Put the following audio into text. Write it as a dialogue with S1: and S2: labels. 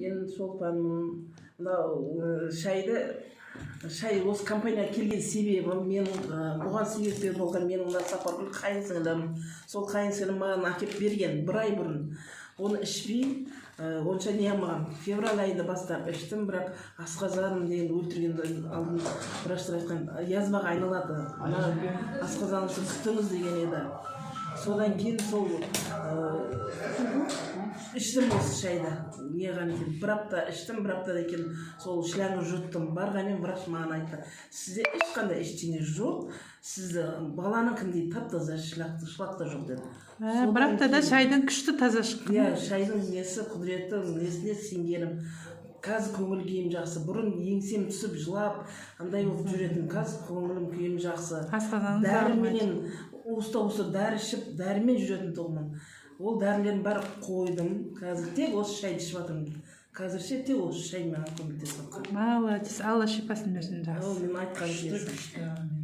S1: мен Шолпанмын. Мынау шай осы компанияға келген себебім менің бұған себепкер болған менің мына Сапаргүл қайынсіңлім. Сол қайынсіңлім маған әкеліп берген бір ай бұрын. Оны ішпей, онша не алмаған. Февраль айында бастап іштім, бірақ асқазаным деген өлтірген алдын врачтар айтқан язбаға айналады. Ана асқазаныңызды күтіңіз деген еді. Содан кейін сол іштім осы шайды. Неған екен, бір апта іштім, бір аптада екен сол шляңы жұттым. Барғанмен врач маған айтты, сізде ешқандай ештеңе жоқ, сізді баланыкіндей тап-таза шлак та жоқ деді.
S2: Бір аптада шайдың күшті таза шықты.
S1: Иә, шайдың несі, құдіреті, несіне сенгенім. Қазір көңіл күйім жақсы. Бұрын еңсем түсіп жылап, андай болып жүретін. Қазір көңілім күйім жақсы. Дәріменен уыста дәрі ішіп, дәрімен жүретін тұғымын. Ол дәрілерін бәрі қойдым. Қазір тек осы шайды ішіп жатырмын. Қазірше тек осы шай маған көмектесіп жатыр.
S2: Молодец, Алла шипасын берсін.
S1: Мен айтқан